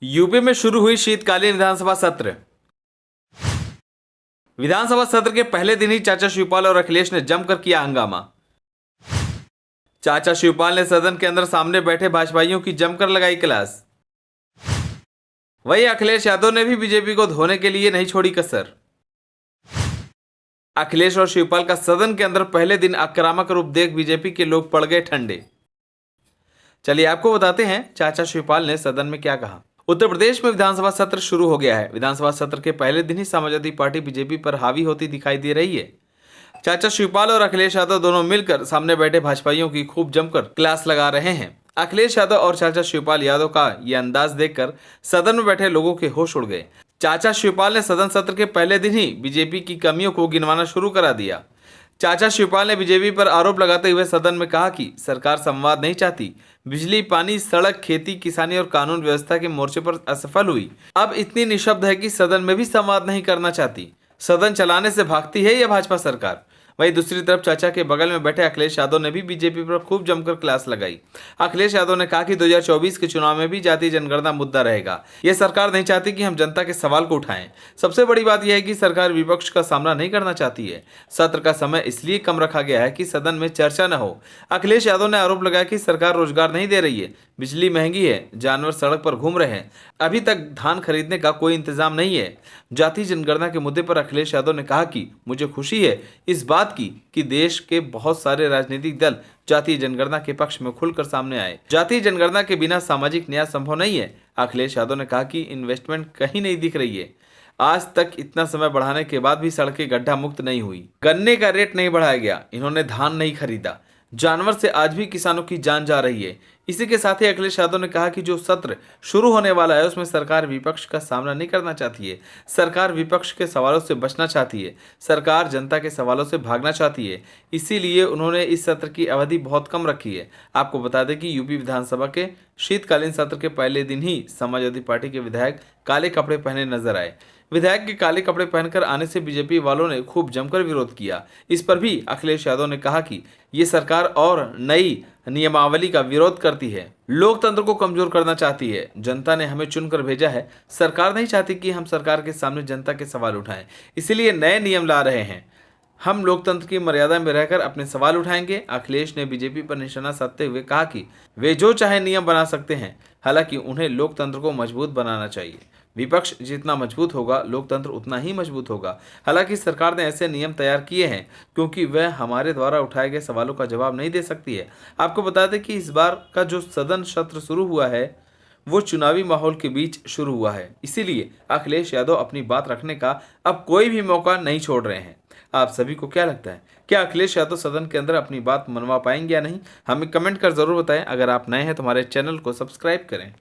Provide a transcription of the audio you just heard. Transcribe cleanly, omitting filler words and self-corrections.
UP में शुरू हुई शीतकालीन विधानसभा सत्र। विधानसभा सत्र के पहले दिन ही चाचा शिवपाल और अखिलेश ने जमकर किया हंगामा। चाचा शिवपाल ने सदन के अंदर सामने बैठे भाजपाइयों की जमकर लगाई क्लास। वहीं अखिलेश यादव ने भी बीजेपी को धोने के लिए नहीं छोड़ी कसर। अखिलेश और शिवपाल का सदन के अंदर पहले दिन आक्रामक रूप देख बीजेपी के लोग पड़ गए ठंडे। चलिए आपको बताते हैं चाचा शिवपाल ने सदन में क्या कहा। उत्तर प्रदेश में विधानसभा सत्र शुरू हो गया है। विधानसभा सत्र के पहले दिन ही समाजवादी पार्टी बीजेपी पर हावी होती दिखाई दे रही है। चाचा शिवपाल और अखिलेश यादव दोनों मिलकर सामने बैठे भाजपाइयों की खूब जमकर क्लास लगा रहे हैं। अखिलेश यादव और चाचा शिवपाल यादव का यह अंदाज देखकर सदन में बैठे लोगों के होश उड़ गए। चाचा शिवपाल ने सदन सत्र के पहले दिन ही बीजेपी की कमियों को गिनवाना शुरू करा दिया। चाचा शिवपाल ने बीजेपी पर आरोप लगाते हुए सदन में कहा कि सरकार संवाद नहीं चाहती, बिजली, पानी, सड़क, खेती, किसानी और कानून व्यवस्था के मोर्चे पर असफल हुई। अब इतनी निशब्द है कि सदन में भी संवाद नहीं करना चाहती। सदन चलाने से भागती है यह भाजपा सरकार। वहीं दूसरी तरफ चाचा के बगल में बैठे अखिलेश यादव ने भी बीजेपी पर खूब जमकर क्लास लगाई। अखिलेश यादव ने कहा कि 2024 के चुनाव में भी जातीय जनगणना मुद्दा रहेगा। यह सरकार नहीं चाहती कि हम जनता के सवाल को उठाएं। सबसे बड़ी बात यह है कि सरकार विपक्ष का सामना नहीं करना चाहती है। सत्र का समय इसलिए कम रखा गया है कि सदन में चर्चा न हो। अखिलेश यादव ने आरोप लगाया कि सरकार रोजगार नहीं दे रही है, बिजली महंगी है, जानवर सड़क पर घूम रहे हैं, अभी तक धान खरीदने का कोई इंतजाम नहीं है। जातीय जनगणना के मुद्दे पर अखिलेश यादव ने कहा कि मुझे खुशी है इस बात की कि देश के बहुत सारे राजनीतिक दल जातीय जनगणना के पक्ष में खुलकर सामने आए। जातीय जनगणना के बिना सामाजिक न्याय संभव नहीं है। अखिलेश यादव ने कहा कि इन्वेस्टमेंट कहीं नहीं दिख रही है। आज तक इतना समय बढ़ाने के बाद भी सड़कें गड्ढा मुक्त नहीं हुई, गन्ने का रेट नहीं बढ़ाया गया, इन्होंने धान नहीं खरीदा, जानवर से आज भी किसानों की जान जा रही है। इसी के साथ ही अखिलेश यादव ने कहा कि जो सत्र शुरू होने वाला है उसमें सरकार विपक्ष का सामना नहीं करना चाहती है। सरकार विपक्ष के सवालों से बचना चाहती है। सरकार जनता के सवालों से भागना चाहती है। इसीलिए उन्होंने इस सत्र की अवधि बहुत कम रखी है। आपको बता दें कि यूपी विधानसभा के शीतकालीन सत्र के पहले दिन ही समाजवादी पार्टी के विधायक काले कपड़े पहने नजर आए। विधायक के काले कपड़े पहनकर आने से बीजेपी वालों ने खूब जमकर विरोध किया। इस पर भी अखिलेश यादव ने कहा कि ये सरकार और नई नियमावली का विरोध करती है, लोकतंत्र को कमजोर करना चाहती है। जनता ने हमें चुनकर भेजा है, सरकार नहीं चाहती कि हम सरकार के सामने जनता के सवाल उठाएं, इसीलिए नए नियम ला रहे हैं। हम लोकतंत्र की मर्यादा में रहकर अपने सवाल उठाएंगे। अखिलेश ने बीजेपी पर निशाना साधते हुए कहा कि वे जो चाहे नियम बना सकते हैं, हालांकि उन्हें लोकतंत्र को मजबूत बनाना चाहिए। विपक्ष जितना मजबूत होगा, लोकतंत्र उतना ही मजबूत होगा। हालांकि सरकार ने ऐसे नियम तैयार किए हैं क्योंकि वह हमारे द्वारा उठाए गए सवालों का जवाब नहीं दे सकती है। आपको बता दें कि इस बार का जो सदन सत्र शुरू हुआ है वो चुनावी माहौल के बीच शुरू हुआ है। इसीलिए अखिलेश यादव अपनी बात रखने का अब कोई भी मौका नहीं छोड़ रहे हैं। आप सभी को क्या लगता है, क्या अखिलेश यादव सदन के अंदर अपनी बात मनवा पाएंगे या नहीं? हमें कमेंट कर जरूर बताएं। अगर आप नए हैं तो हमारे चैनल को सब्सक्राइब करें।